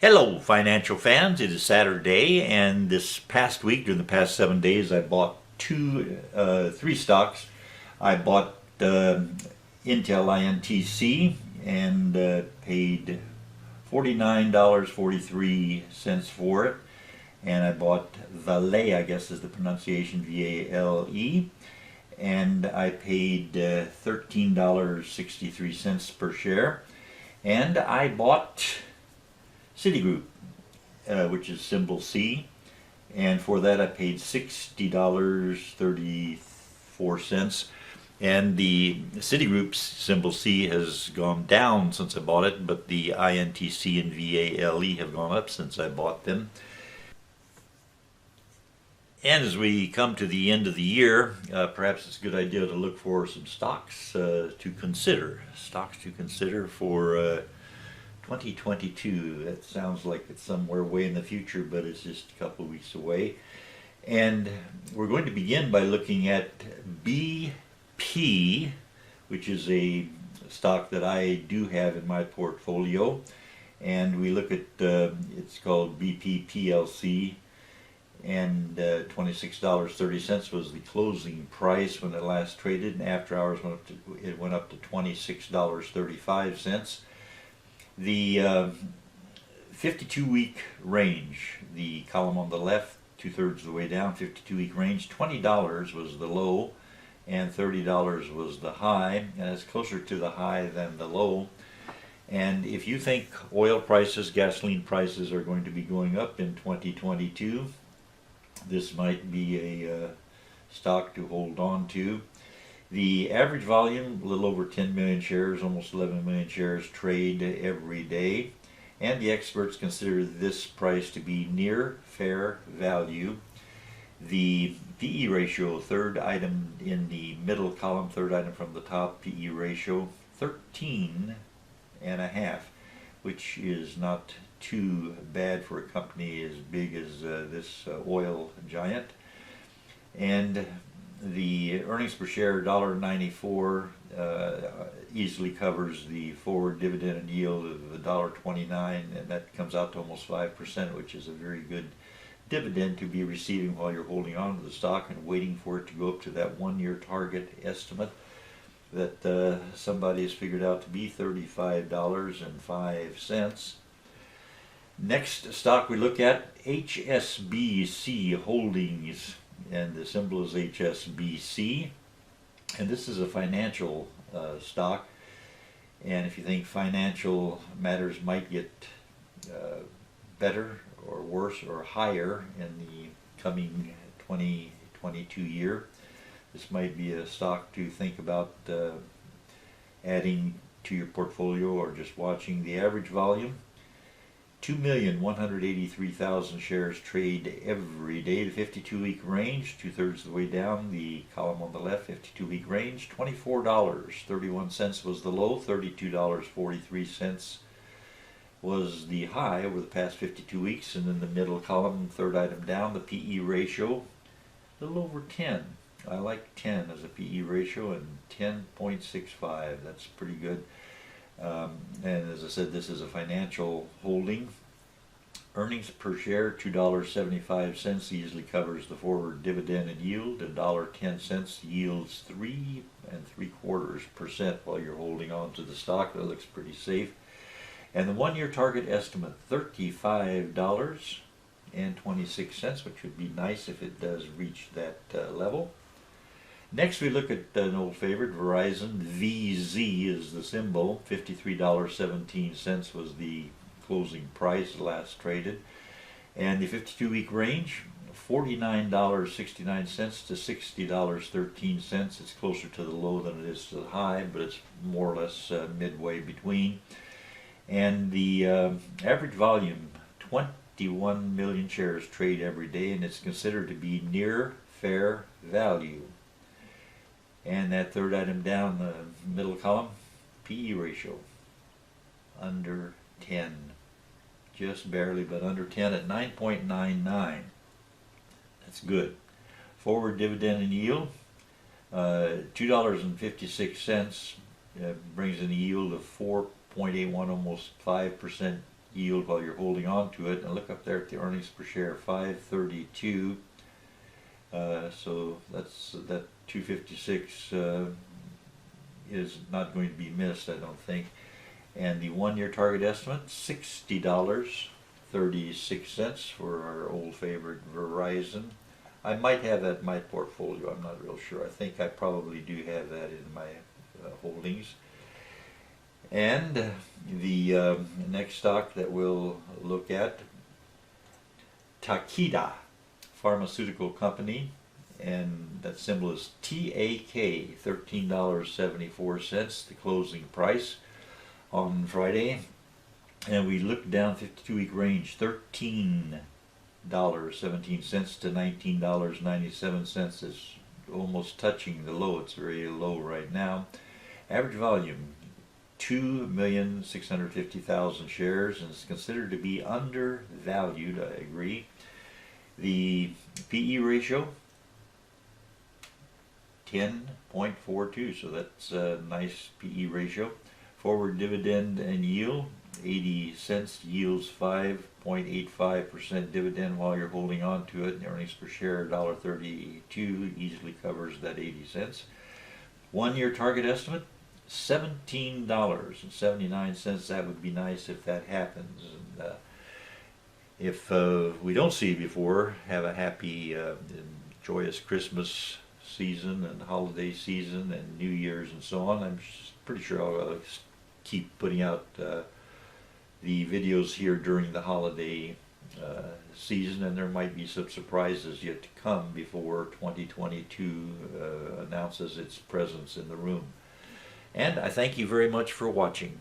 Hello, financial fans. It is Saturday, and this past week, during the past 7 days, I bought three stocks. I bought Intel INTC and paid $49.43 for it. And I bought Vale, I guess is the pronunciation, VALE, and I paid $13.63 per share. And I bought Citigroup, which is symbol C, and for that I paid $60.34. And the Citigroup's symbol C has gone down since I bought it, but the INTC and VALE have gone up since I bought them. And as we come to the end of the year, perhaps it's a good idea to look for some stocks to consider. Stocks to consider for 2022. That sounds like it's somewhere way in the future, but it's just a couple of weeks away. And we're going to begin by looking at BP, which is a stock that I do have in my portfolio. And we look at, it's called BP PLC, and $26.30 was the closing price when it last traded, and after hours it went up to $26.35. The 52-week range, the column on the left, 2/3 of the way down, 52-week range, $20 was the low and $30 was the high, and it's closer to the high than the low. And if you think oil prices, gasoline prices are going to be going up in 2022, this might be a stock to hold on to. The average volume, a little over 10 million shares, almost 11 million shares trade every day. And the experts consider this price to be near fair value. The PE ratio, third item in the middle column, third item from the top, PE ratio 13.5, which is not too bad for a company as big as this oil giant. And the earnings per share, $1.94, easily covers the forward dividend and yield of $1.29, and that comes out to almost 5%, which is a very good dividend to be receiving while you're holding on to the stock and waiting for it to go up to that one-year target estimate that somebody has figured out to be $35.05. Next stock we look at, HSBC Holdings, and the symbol is HSBC, and this is a financial stock. And if you think financial matters might get better or worse or higher in the coming 2022 year, this might be a stock to think about adding to your portfolio or just watching. The average volume, 2,183,000 shares trade every day. The 52-week range, 2/3 of the way down, the column on the left, 52-week range, $24.31 was the low, $32.43 was the high over the past 52 weeks. And in the middle column, third item down, the PE ratio, a little over 10. I like 10 as a PE ratio, and 10.65, that's pretty good. And as I said, this is a financial holding. Earnings per share, $2.75, easily covers the forward dividend and yield. $1.10 yields 3 3/4% while you're holding on to the stock. That looks pretty safe. And the one-year target estimate, $35.26, which would be nice if it does reach that level. Next we look at an old favorite, Verizon. VZ is the symbol. $53.17 was the closing price last traded. And the 52-week range, $49.69 to $60.13. It's closer to the low than it is to the high, but it's more or less midway between. And the average volume, 21 million shares trade every day, and it's considered to be near fair value. And that third item down, the middle column, PE ratio, under 10. Just barely, but under 10 at 9.99. That's good. Forward dividend and yield, $2.56, brings in a yield of 4.81, almost 5% yield while you're holding on to it. And look up there at the earnings per share, 532. So that 256 is not going to be missed, I don't think. And the 1-year target estimate, $60.36 for our old favorite Verizon. I might have that in my portfolio, I'm not real sure. I think I probably do have that in my holdings. And the next stock that we'll look at, Takeda Pharmaceutical Company, and that symbol is TAK, $13.74, the closing price on Friday. And we looked down 52-week range, $13.17 to $19.97 is almost touching the low. It's very low right now. Average volume, 2,650,000 shares, and it's considered to be undervalued, I agree. The PE ratio, 10.42, so that's a nice PE ratio. Forward dividend and yield, 80 cents, yields 5.85% dividend while you're holding on to it. And earnings per share, $1.32, easily covers that 80 cents. 1-year target estimate, $17.79. That would be nice if that happens. And if we don't see you before, have a happy, joyous Christmas season and holiday season and New Year's and so on. I'm pretty sure I'll keep putting out the videos here during the holiday season, and there might be some surprises yet to come before 2022 announces its presence in the room. And I thank you very much for watching.